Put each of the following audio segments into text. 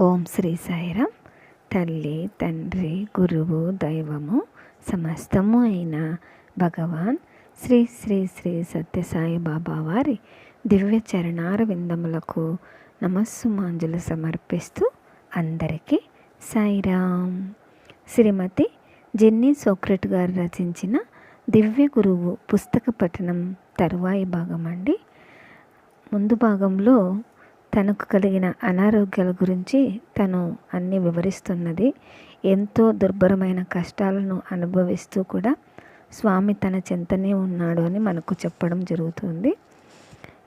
ఓం శ్రీ సాయిరాం. తల్లి, తండ్రి, గురువు, దైవము సమస్తము అయిన భగవాన్ శ్రీ శ్రీ శ్రీ సత్యసాయి బాబా వారి దివ్య చరణార విందములకు నమస్సుమాంజలు సమర్పిస్తూ అందరికీ సాయిరాం. శ్రీమతి జెన్నీ సోక్రెట్ గారు రచించిన దివ్య గురువు పుస్తక పఠనం తరువాయి భాగం అండి. ముందు భాగంలో తనకు కలిగిన అనారోగ్యాల గురించి తను అన్నీ వివరిస్తున్నది. ఎంతో దుర్భరమైన కష్టాలను అనుభవిస్తూ కూడా స్వామి తన చెంతనే ఉన్నాడు అని మనకు చెప్పడం జరుగుతుంది.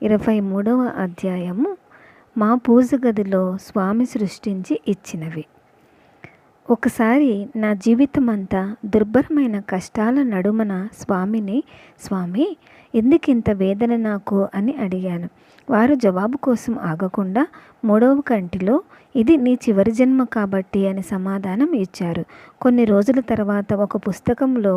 23వ అధ్యాయము మా పూజ గదిలో స్వామి సృష్టించి ఇచ్చినవి. ఒకసారి నా జీవితం అంతా దుర్భరమైన కష్టాల నడుమన స్వామిని, స్వామి ఎందుకింత వేదన నాకు అని అడిగాను. వారు జవాబు కోసం ఆగకుండా 3వ కంటిలో ఇది నీ చివరి జన్మ కాబట్టి అని సమాధానం ఇచ్చారు. కొన్ని రోజుల తర్వాత ఒక పుస్తకంలో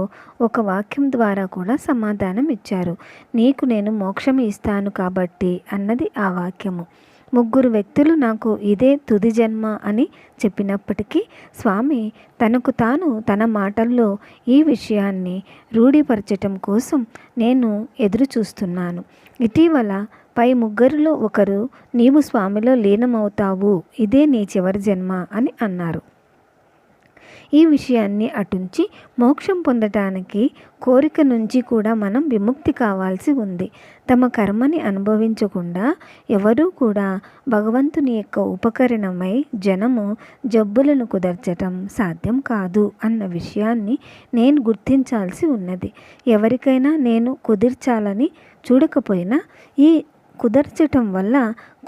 ఒక వాక్యం ద్వారా కూడా సమాధానం ఇచ్చారు. నీకు నేను మోక్షం ఇస్తాను కాబట్టి అన్నది ఆ వాక్యము. 3 వ్యక్తులు నాకు ఇదే తుది జన్మ అని చెప్పినప్పటికీ స్వామి తనకు తాను తన మాటల్లో ఈ విషయాన్ని రూఢీపరచటం కోసం నేను ఎదురు చూస్తున్నాను. ఇటీవల పై 3లో ఒకరు నీవు స్వామిలో లీనమవుతావు, ఇదే నీ చివరి జన్మ అని అన్నారు. ఈ విషయాన్ని అటుంచి మోక్షం పొందటానికి కోరిక నుంచి కూడా మనం విముక్తి కావాల్సి ఉంది. తమ కర్మని అనుభవించకుండా ఎవరూ కూడా భగవంతుని యొక్క ఉపకరణమై జనము జబ్బులను కుదర్చటం సాధ్యం కాదు అన్న విషయాన్ని నేను గుర్తించాల్సి ఉన్నది. ఎవరికైనా నేను కుదిర్చాలని చూడకపోయినా ఈ కుదర్చటం వల్ల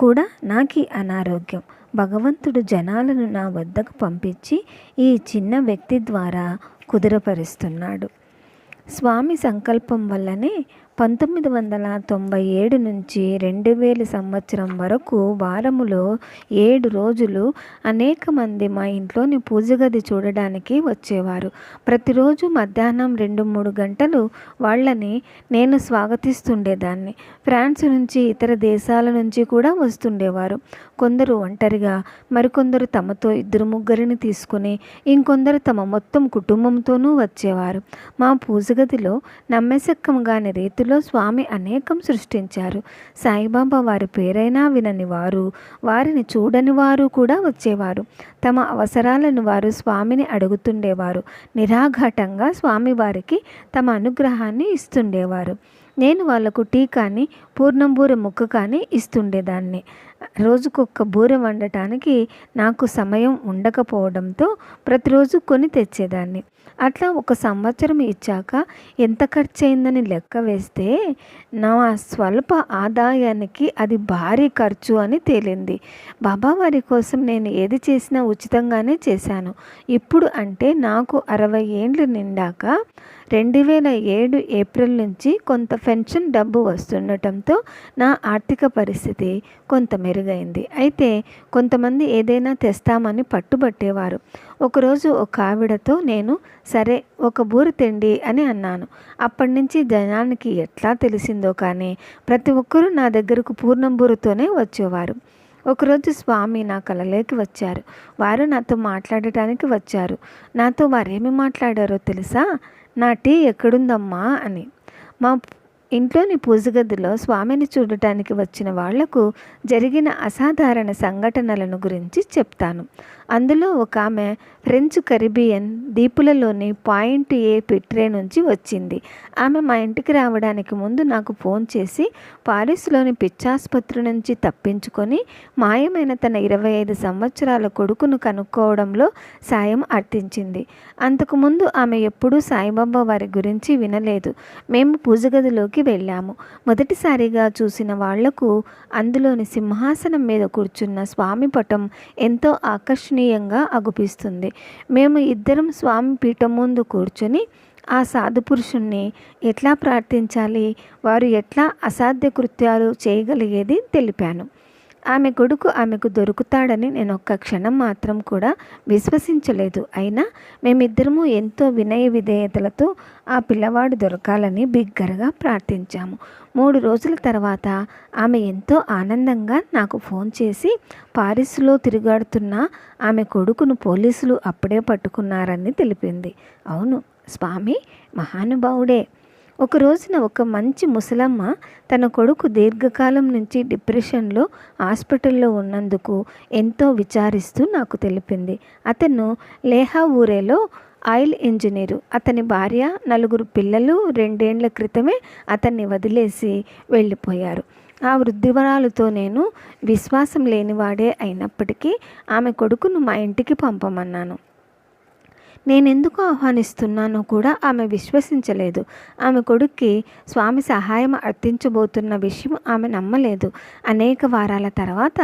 కూడా నాకు అనారోగ్యం. భగవంతుడు జనాలను నా వద్దకు పంపించి ఈ చిన్న వ్యక్తి ద్వారా కుదురపరుస్తున్నాడు. స్వామి సంకల్పం వల్లనే 1997 నుంచి 2000 సంవత్సరం వరకు వారములో 7 రోజులు అనేక మంది మా ఇంట్లోని పూజ గది చూడడానికి వచ్చేవారు. ప్రతిరోజు మధ్యాహ్నం 2-3 గంటలు వాళ్ళని నేను స్వాగతిస్తుండేదాన్ని. ఫ్రాన్స్ నుంచి, ఇతర దేశాల నుంచి కూడా వస్తుండేవారు. కొందరు ఒంటరిగా, మరికొందరు తమతో 2-3 తీసుకుని, ఇంకొందరు తమ మొత్తం కుటుంబంతోనూ వచ్చేవారు. మా పూజ గదిలో నమ్మశక్యంగాని రీతిలో స్వామి అనేకం సృష్టించారు. సాయిబాబా వారి పేరైనా వినని వారు, వారిని చూడని వారు కూడా వచ్చేవారు. తమ అవసరాలను వారు స్వామిని అడుగుతుండేవారు. నిరాఘాటంగా స్వామి వారికి తమ అనుగ్రహాన్ని ఇస్తుండేవారు. నేను వాళ్లకు టీ కానీ పూర్ణం బూర ముక్క కానీ ఇస్తుండేదాన్ని. రోజుకొక్క బూర వండటానికి నాకు సమయం ఉండకపోవడంతో ప్రతిరోజు కొని తెచ్చేదాన్ని. అట్లా 1 సంవత్సరం ఇచ్చాక ఎంత ఖర్చు అయిందని లెక్క వేస్తే నా స్వల్ప ఆదాయానికి అది భారీ ఖర్చు అని తేలింది. బాబావారి కోసం నేను ఏది చేసినా ఉచితంగానే చేశాను. ఇప్పుడు అంటే నాకు 60 ఏండ్లు నిండాక 2007 ఏప్రిల్ నుంచి కొంత పెన్షన్ డబ్బు వస్తుండటంతో నా ఆర్థిక పరిస్థితి కొంత మెరుగైంది. అయితే కొంతమంది ఏదైనా తెస్తామని పట్టుబట్టేవారు. ఒకరోజు ఒక ఆవిడతో నేను సరే 1 బూర తెండి అని అన్నాను. అప్పటి నుంచి జనానికి ఎట్లా తెలిసిందో కానీ ప్రతి ఒక్కరూ నా దగ్గరకు పూర్ణం బూరతోనే వచ్చేవారు. ఒకరోజు స్వామి నా కలలోకి వచ్చారు. వారు నాతో మాట్లాడటానికి వచ్చారు. నాతో వారేమి మాట్లాడారో తెలుసా? నా టీ ఎక్కడుందమ్మా అని. మా ఇంట్లోని పూజ గదిలో స్వామిని చూడటానికి వచ్చిన వాళ్లకు జరిగిన అసాధారణ సంఘటనలను గురించి చెప్తాను. అందులో ఒక ఆమె ఫ్రెంచ్ కరిబియన్ దీపులలోని పాయింట్ ఏ పిట్రే నుంచి వచ్చింది. ఆమె మా ఇంటికి రావడానికి ముందు నాకు ఫోన్ చేసి పారిస్లోని పిచ్చాసుపత్రి నుంచి తప్పించుకొని మాయమైన తన 25 సంవత్సరాల కొడుకును కనుక్కోవడంలో సాయం అర్థించింది. అంతకుముందు ఆమె ఎప్పుడూ సాయిబాబా వారి గురించి వినలేదు. మేము పూజ గదిలోకి వెళ్ళాము. మొదటిసారిగా చూసిన వాళ్లకు అందులోని సింహాసనం మీద కూర్చున్న స్వామి పటం ఎంతో ఆకర్షణీయంగా అగుపిస్తుంది. మేము ఇద్దరం స్వామి పీఠం ముందు కూర్చొని ఆ సాధు పురుషుణ్ణి ఎట్లా ప్రార్థించాలి, వారు ఎట్లా అసాధ్య కృత్యాలు చేయగలిగేది తెలిపాను. ఆమె కొడుకు ఆమెకు దొరుకుతాడని నేను ఒక్క క్షణం మాత్రం కూడా విశ్వసించలేదు. అయినా మేమిద్దరము ఎంతో వినయ విధేయతలతో ఆ పిల్లవాడు దొరకాలని బిగ్గరగా ప్రార్థించాము. 3 రోజుల తర్వాత ఆమె ఎంతో ఆనందంగా నాకు ఫోన్ చేసి పారిస్లో తిరుగాడుతున్న ఆమె కొడుకును పోలీసులు అప్పుడే పట్టుకున్నారని తెలిపింది. అవును, స్వామి మహానుభావుడే. ఒక రోజున ఒక మంచి ముసలమ్మ తన కొడుకు దీర్ఘకాలం నుంచి డిప్రెషన్లో హాస్పిటల్లో ఉన్నందుకు ఎంతో విచారిస్తూ నాకు తెలిపింది. అతను లేహావూరేలో ఆయిల్ ఇంజనీరు. అతని భార్య, 4 పిల్లలు 2 ఏళ్ల క్రితమే అతన్ని వదిలేసి వెళ్ళిపోయారు. ఆ వృద్ధివరాలతో నేను విశ్వాసం లేనివాడే అయినప్పటికీ ఆమె కొడుకును మా ఇంటికి పంపమన్నాను. నేనెందుకు ఆహ్వానిస్తున్నానో కూడా ఆమె విశ్వసించలేదు. ఆమె కొడుక్కి స్వామి సహాయం అర్థించబోతున్న విషయం ఆమె నమ్మలేదు. అనేక వారాల తర్వాత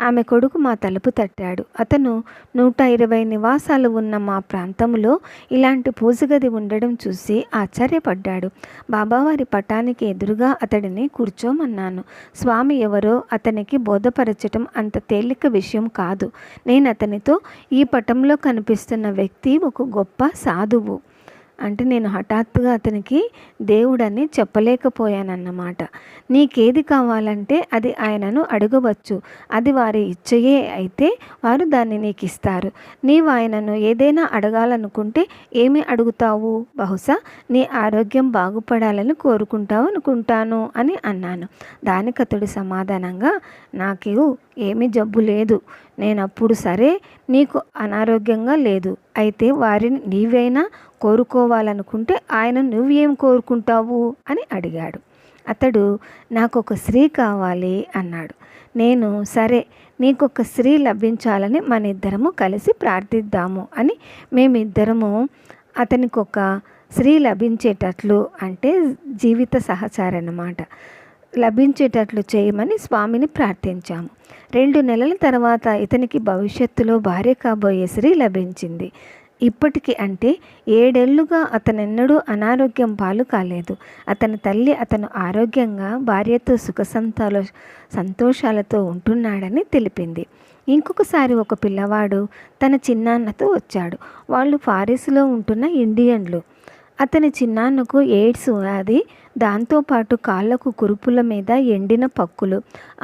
ఆమె కొడుకు మా తలుపు తట్టాడు. అతను 120 నివాసాలు ఉన్న మా ప్రాంతంలో ఇలాంటి పూజగది ఉండడం చూసి ఆశ్చర్యపడ్డాడు. బాబావారి పటానికి ఎదురుగా అతడిని కూర్చోమన్నాను. స్వామి ఎవరో అతనికి బోధపరచటం అంత తేలిక విషయం కాదు. నేను అతనితో, ఈ పటంలో కనిపిస్తున్న వ్యక్తి ఒక గొప్ప సాధువు అంటే నేను హఠాత్తుగా అతనికి దేవుడని చెప్పలేకపోయానన్నమాట. నీకేది కావాలంటే అది ఆయనను అడగవచ్చు. అది వారి ఇచ్చయే అయితే వారు దాన్ని నీకు ఇస్తారు. నీవు ఆయనను ఏదైనా అడగాలనుకుంటే ఏమి అడుగుతావు? బహుశా నీ ఆరోగ్యం బాగుపడాలని కోరుకుంటావు అనుకుంటాను అని అన్నాను. దానికి అతడు సమాధానంగా, నాకు ఏమీ జబ్బు లేదు. నేనప్పుడు సరే, నీకు అనారోగ్యంగా లేదు అయితే వారిని నీవైనా కోరుకోవాలనుకుంటే ఆయన నువ్వేం కోరుకుంటావు అని అడిగాడు. అతడు నాకొక స్త్రీ కావాలి అన్నాడు. నేను సరే, నీకొక స్త్రీ లభించాలని మన ఇద్దరము కలిసి ప్రార్థిద్దాము అని మేమిద్దరము అతనికొక స్త్రీ లభించేటట్లు అంటే జీవిత సహచారి అన్నమాట లభించేటట్లు చేయమని స్వామిని ప్రార్థించాము. 2 నెలల తర్వాత ఇతనికి భవిష్యత్తులో భార్య కాబోయే స్త్రీ లభించింది. ఇప్పటికి అంటే 7 ఏళ్లుగా అతనెన్నడూ అనారోగ్యం పాలు కాలేదు. అతని తల్లి అతను ఆరోగ్యంగా భార్యతో సంతోషాలతో ఉంటున్నాడని తెలిపింది. ఇంకొకసారి ఒక పిల్లవాడు తన చిన్నాన్నతో వచ్చాడు. వాళ్ళు పారిస్లో ఉంటున్న ఇండియన్లు. అతని చిన్నాన్నకు ఎయిడ్స్ వ్యాధి, దాంతోపాటు కాళ్లకు కురుపుల మీద ఎండిన పక్కులు.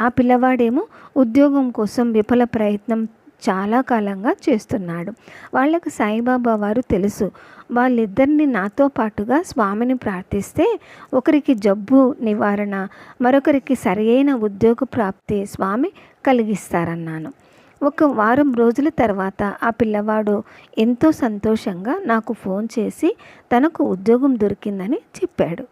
ఆ పిల్లవాడేమో ఉద్యోగం కోసం విఫల ప్రయత్నం చాలా కాలంగా చేస్తున్నాడు. వాళ్లకు సాయిబాబా వారు తెలుసు. వాళ్ళిద్దరిని నాతో పాటుగా స్వామిని ప్రార్థిస్తే ఒకరికి జబ్బు నివారణ, మరొకరికి సరియైన ఉద్యోగ ప్రాప్తి స్వామి కలిగిస్తారన్నాను. 1 వారం రోజుల తర్వాత ఆ పిల్లవాడు ఎంతో సంతోషంగా నాకు ఫోన్ చేసి తనకు ఉద్యోగం దొరికిందని చెప్పాడు.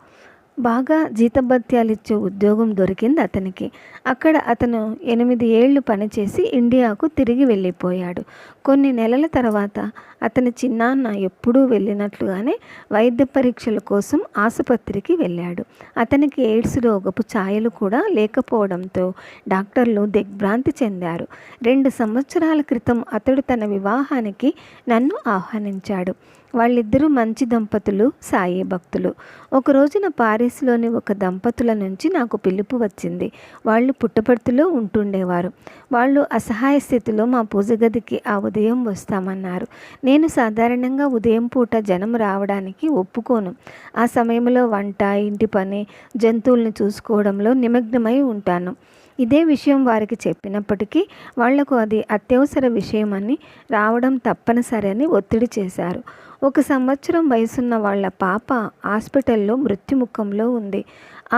బాగా జీతభత్యాలిచ్చే ఉద్యోగం దొరికింది అతనికి. అక్కడ అతను 8 ఏళ్లు పనిచేసి ఇండియాకు తిరిగి వెళ్ళిపోయాడు. కొన్ని నెలల తర్వాత అతని చిన్నాన్న ఎప్పుడూ వెళ్ళినట్లుగానే వైద్య పరీక్షల కోసం ఆసుపత్రికి వెళ్ళాడు. అతనికి ఎయిడ్స్ రోగపు ఛాయలు కూడా లేకపోవడంతో డాక్టర్లు దిగ్భ్రాంతి చెందారు. 2 సంవత్సరాల క్రితం అతడు తన వివాహానికి నన్ను ఆహ్వానించాడు. వాళ్ళిద్దరూ మంచి దంపతులు, సాయి భక్తులు. ఒక రోజున పారిస్లోని ఒక దంపతుల నుంచి నాకు పిలుపు వచ్చింది. వాళ్ళు పుట్టపర్తిలో ఉంటుండేవారు. వాళ్ళు అసహాయ స్థితిలో మా పూజ గదికి ఆ ఉదయం వస్తామన్నారు. నేను సాధారణంగా ఉదయం పూట జనం రావడానికి ఒప్పుకోను. ఆ సమయంలో వంట, ఇంటి పని, జంతువుల్ని చూసుకోవడంలో నిమగ్నమై ఉంటాను. ఇదే విషయం వారికి చెప్పినప్పటికీ వాళ్లకు అది అత్యవసర విషయమని, రావడం తప్పనిసరి అని ఒత్తిడి చేశారు. 1 సంవత్సరం వయసున్న వాళ్ళ పాప హాస్పిటల్లో మృత్యుముఖంలో ఉంది.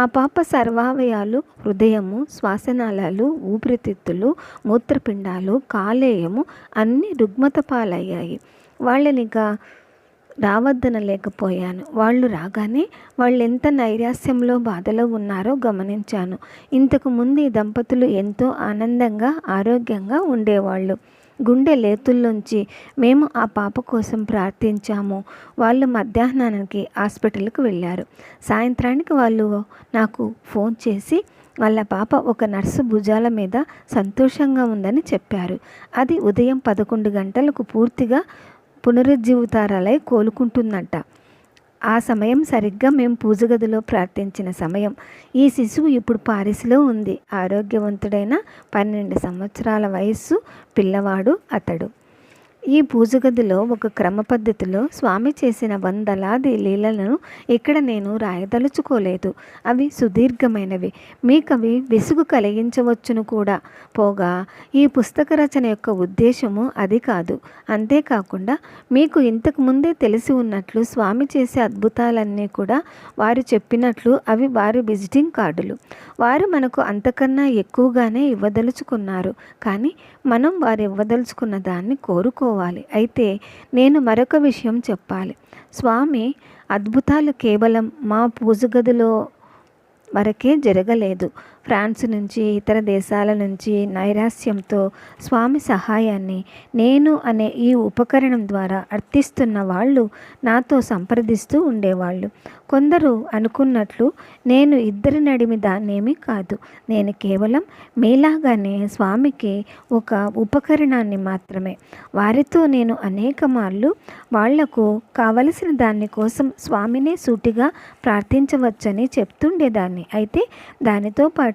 ఆ పాప సర్వావయాలు, హృదయము, శ్వాసనాళాలు, ఊపిరితిత్తులు, మూత్రపిండాలు, కాలేయము అన్నీ రుగ్మత పాలయ్యాయి. వాళ్ళనిక రావద్దనలేకపోయాను. వాళ్ళు రాగానే వాళ్ళెంత నైరాస్యంలో బాధలో ఉన్నారో గమనించాను. ఇంతకు ముందు ఈ దంపతులు ఎంతో ఆనందంగా ఆరోగ్యంగా ఉండేవాళ్ళు. గుండె లేతుల్లోంచి మేము ఆ పాప కోసం ప్రార్థించాము. వాళ్ళు మధ్యాహ్నానికి హాస్పిటల్కి వెళ్ళారు. సాయంత్రానికి వాళ్ళు నాకు ఫోన్ చేసి వాళ్ళ పాప ఒక నర్సు భుజాల మీద సంతోషంగా ఉందని చెప్పారు. అది ఉదయం 11 గంటలకు పూర్తిగా పునరుజ్జీవితారాలై కోలుకుంటుందంట. ఆ సమయం సరిగ్గా మేము పూజ గదిలో ప్రార్థించిన సమయం. ఈ శిశువు ఇప్పుడు పారిస్లో ఉంది. ఆరోగ్యవంతుడైన 12 సంవత్సరాల వయస్సు పిల్లవాడు అతడు. ఈ పూజ గదిలో ఒక క్రమ పద్ధతిలో స్వామి చేసిన వందలాది లీలలను ఇక్కడ నేను రాయదలుచుకోలేదు. అవి సుదీర్ఘమైనవి, మీకవి విసుగు కలిగించవచ్చును కూడా. పోగా ఈ పుస్తక రచన యొక్క ఉద్దేశము అది కాదు. అంతేకాకుండా మీకు ఇంతకు ముందే తెలిసి ఉన్నట్లు స్వామి చేసే అద్భుతాలన్నీ కూడా వారు చెప్పినట్లు అవి వారి విజిటింగ్ కార్డులు. వారు మనకు అంతకన్నా ఎక్కువగానే ఇవ్వదలుచుకున్నారు, కానీ మనం వారు ఇవ్వదలుచుకున్న దాన్ని కోరుకోవాలి. అయితే నేను మరొక విషయం చెప్పాలి. స్వామి అద్భుతాలు కేవలం మా పూజ గదిలో వరకే జరగలేదు. ఫ్రాన్స్ నుంచి, ఇతర దేశాల నుంచి నైరాశ్యంతో స్వామి సహాయాన్ని నేను అనే ఈ ఉపకరణం ద్వారా అర్థిస్తున్న వాళ్ళు నాతో సంప్రదిస్తూ ఉండేవాళ్ళు. కొందరు అనుకున్నట్లు నేను ఇద్దరి నడిమి దాన్నేమీ కాదు. నేను కేవలం మీలాగానే స్వామికి ఒక ఉపకరణాన్ని మాత్రమే. వారితో నేను అనేక మార్లు వాళ్లకు కావలసిన దాని కోసం స్వామినే సూటిగా ప్రార్థించవచ్చని చెప్తుండేదాన్ని. అయితే దానితో పాటు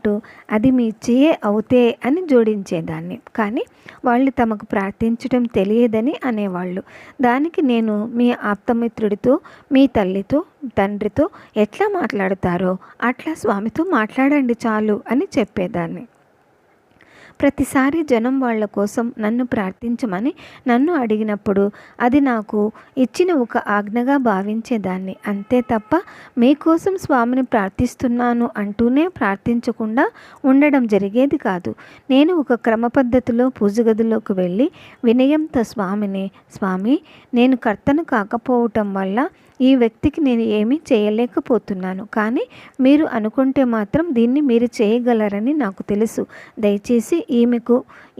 అది మీ చేయే అవుతే అని జోడించేదాన్ని. కానీ వాళ్ళు తమకు ప్రార్థించడం తెలియదని అనేవాళ్ళు. దానికి నేను మీ ఆప్తమిత్రుడితో, మీ తల్లితో, తండ్రితో ఎట్లా మాట్లాడతారో అట్లా స్వామితో మాట్లాడండి చాలు అని చెప్పేదాన్ని. ప్రతిసారి జనం వాళ్ళ కోసం నన్ను ప్రార్థించమని నన్ను అడిగినప్పుడు అది నాకు ఇచ్చిన ఒక ఆజ్ఞగా భావించేదాన్ని. అంతే తప్ప మీకోసం స్వామిని ప్రార్థిస్తున్నాను అంటూనే ప్రార్థించకుండా ఉండడం జరిగేది కాదు. నేను ఒక క్రమ పద్ధతిలో పూజ గదిలోకి వెళ్ళి వినయంతో స్వామిని, స్వామి, నేను కర్తను కాకపోవటం వల్ల ఈ వ్యక్తికి నేను ఏమీ చేయలేకపోతున్నాను, కానీ మీరు అనుకుంటే మాత్రం దీన్ని మీరు చేయగలరని నాకు తెలుసు. దయచేసి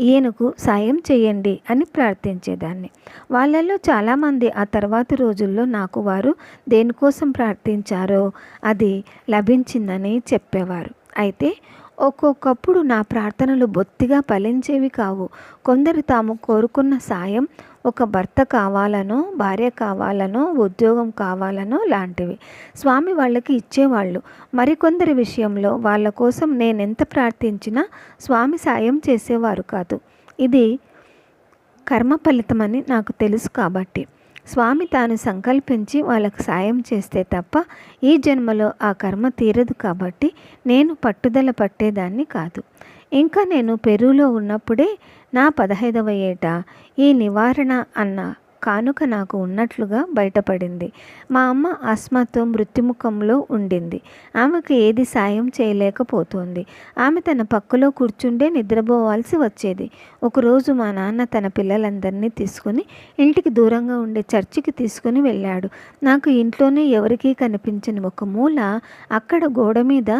ఈయనకు సాయం చేయండి అని ప్రార్థించేదాన్ని. వాళ్ళల్లో చాలామంది ఆ తర్వాతి రోజుల్లో నాకు వారు దేనికోసం ప్రార్థించారో అది లభించిందని చెప్పేవారు. అయితే ఒక్కొక్కప్పుడు నా ప్రార్థనలు బొత్తిగా ఫలించేవి కావు. కొందరు తాము కోరుకున్న సాయం ఒక భర్త కావాలనో, భార్య కావాలనో, ఉద్యోగం కావాలనో లాంటివి స్వామి వాళ్ళకి ఇచ్చేవాళ్ళు. మరికొందరి విషయంలో వాళ్ళ కోసం నేనెంత ప్రార్థించినా స్వామి సాయం చేసేవారు కాదు. ఇది కర్మ ఫలితమని నాకు తెలుసు కాబట్టి స్వామి తాను సంకల్పించి వాళ్ళకు సాయం చేస్తే తప్ప ఈ జన్మలో ఆ కర్మ తీరదు. కాబట్టి నేను పట్టుదల పట్టేదాన్ని కాదు. ఇంకా నేను పెరూలో ఉన్నప్పుడే నా 15వ ఏట ఈ నివారణ అన్న కానుక నాకు ఉన్నట్లుగా బయటపడింది. మా అమ్మ ఆస్మాతో మృత్యుముఖంలో ఉండింది. ఆమెకు ఏది సాయం చేయలేకపోతుంది. ఆమె తన పక్కలో కూర్చుండే నిద్రపోవాల్సి వచ్చేది. ఒకరోజు మా నాన్న తన పిల్లలందరినీ తీసుకుని ఇంటికి దూరంగా ఉండే చర్చికి తీసుకుని వెళ్ళాడు. నాకు ఇంట్లోనే ఎవరికీ కనిపించని ఒక మూల అక్కడ గోడ మీద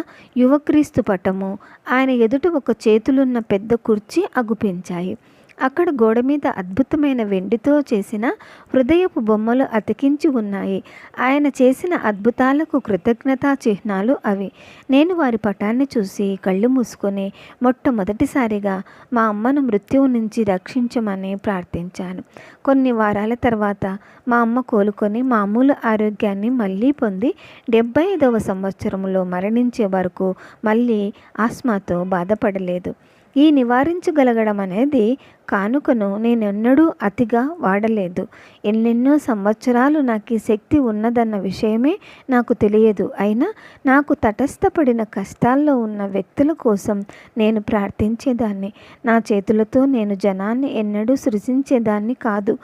యువక్రీస్తు పటము, ఆయన ఎదుట ఒక చేతులున్న పెద్ద కుర్చీ అగుపించాయి. అక్కడ గోడ మీద అద్భుతమైన వెండితో చేసిన హృదయపు బొమ్మలు అతికించి ఉన్నాయి. ఆయన చేసిన అద్భుతాలకు కృతజ్ఞతా చిహ్నాలు అవి. నేను వారి పటాన్ని చూసి కళ్ళు మూసుకొని మొట్టమొదటిసారిగా మా అమ్మను మృత్యువు నుంచి రక్షించమని ప్రార్థించాను. కొన్ని వారాల తర్వాత మా అమ్మ కోలుకొని మామూలు ఆరోగ్యాన్ని మళ్ళీ పొంది 75వ సంవత్సరంలో మరణించే వరకు మళ్ళీ ఆస్మాతో బాధపడలేదు. ఈ నివారించగలగడం అనేది కానుకను నేనెన్నడూ అతిగా వాడలేదు. ఎన్నెన్నో సంవత్సరాలు నాకు ఈ శక్తి ఉన్నదన్న విషయమే నాకు తెలియదు. అయినా నాకు తటస్థపడిన కష్టాల్లో ఉన్న వ్యక్తుల కోసం నేను ప్రార్థించేదాన్ని. నా చేతులతో నేను జనాన్ని ఎన్నడూ సృజించేదాన్ని కాదు.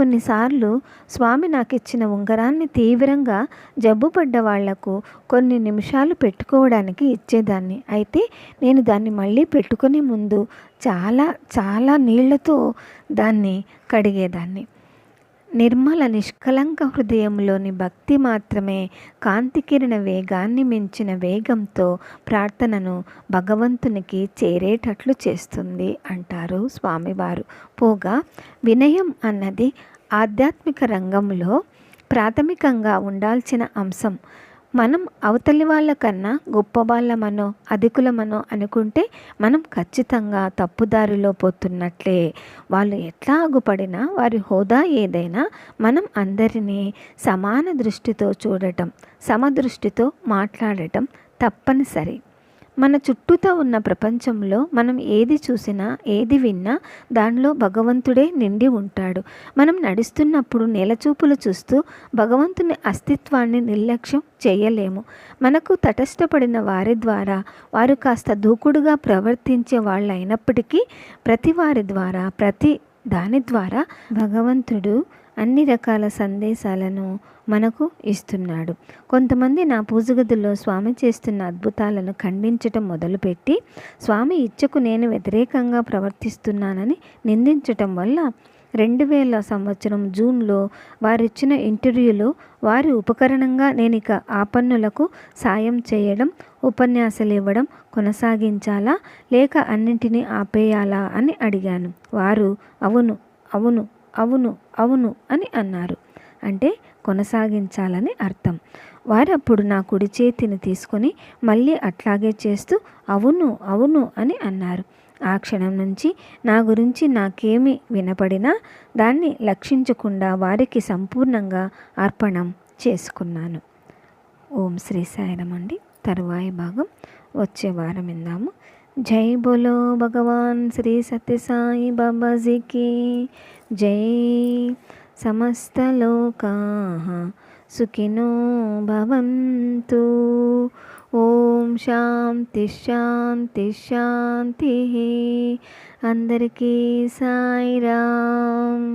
కొన్నిసార్లు స్వామి నాకు ఇచ్చిన ఉంగరాన్ని తీవ్రంగా జబ్బుపడ్డ వాళ్లకు కొన్ని నిమిషాలు పెట్టుకోవడానికి ఇచ్చేదాన్ని. అయితే నేను దాన్ని మళ్ళీ పెట్టుకునే ముందు చాలా నీళ్లతో దాన్ని కడిగేదాన్ని. నిర్మల నిష్కలంక హృదయంలోని భక్తి మాత్రమే కాంతికిరణ వేగాన్ని మించిన వేగంతో ప్రార్థనను భగవంతునికి చేరేటట్లు చేస్తుంది అంటారు స్వామివారు. పోగా వినయం అన్నది ఆధ్యాత్మిక రంగంలో ప్రాథమికంగా ఉండాల్సిన అంశం. మనం అవతలి వాళ్ళకన్నా గొప్పవాళ్ళమనో అధికులమనో అనుకుంటే మనం ఖచ్చితంగా తప్పుదారిలో పోతున్నట్లే. వాళ్ళు ఎట్లా అగుపడినా వారి హోదా ఏదైనా మనం అందరినీ సమాన దృష్టితో చూడటం, సమదృష్టితో మాట్లాడటం తప్పనిసరి. మన చుట్టూతా ఉన్న ప్రపంచంలో మనం ఏది చూసినా ఏది విన్నా దానిలో భగవంతుడే నిండి ఉంటాడు. మనం నడుస్తున్నప్పుడు నేలచూపులు చూస్తూ భగవంతుని అస్తిత్వాన్ని నిర్లక్ష్యం చేయలేము. మనకు తటస్థపడిన వారి ద్వారా వారు కాస్త దూకుడుగా ప్రవర్తించే వాళ్ళు అయినప్పటికీ ప్రతి వారి ద్వారా ప్రతి దాని ద్వారా భగవంతుడు అన్ని రకాల సందేశాలను మనకు ఇస్తున్నాడు. కొంతమంది నా పూజగదిలో స్వామి చేస్తున్న అద్భుతాలను ఖండించటం మొదలుపెట్టి స్వామి ఇచ్చకు నేను వ్యతిరేకంగా ప్రవర్తిస్తున్నానని నిందించటం వల్ల 2000 సంవత్సరం జూన్లో వారిచ్చిన ఇంటర్వ్యూలో వారి ఉపకరణంగా నేను ఇక ఆపన్నులకు సాయం చేయడం, ఉపన్యాసాలు ఇవ్వడం కొనసాగించాలా లేక అన్నింటినీ ఆపేయాలా అని అడిగాను. వారు అవును అవును అవును అవును అని అన్నారు. అంటే కొనసాగించాలని అర్థం. వారప్పుడు నా కుడి చేతిని తీసుకొని మళ్ళీ అట్లాగే చేస్తూ అవును అవును అని అన్నారు. ఆ క్షణం నుంచి నా గురించి నాకేమి వినపడినా దాన్ని లక్షించకుండా వారికి సంపూర్ణంగా అర్పణం చేసుకున్నాను. ఓం శ్రీ సాయిరామ్ అండి. తరువాయి భాగం వచ్చే వారం విందాము. జై బోలో భగవాన్ శ్రీ సత్యసాయి బాబాజీకి జై. సమస్తలోకాః సుఖినో భవంతు. ఓం శాంతి శాంతి శాంతి. అందరికీ సాయిరామ్.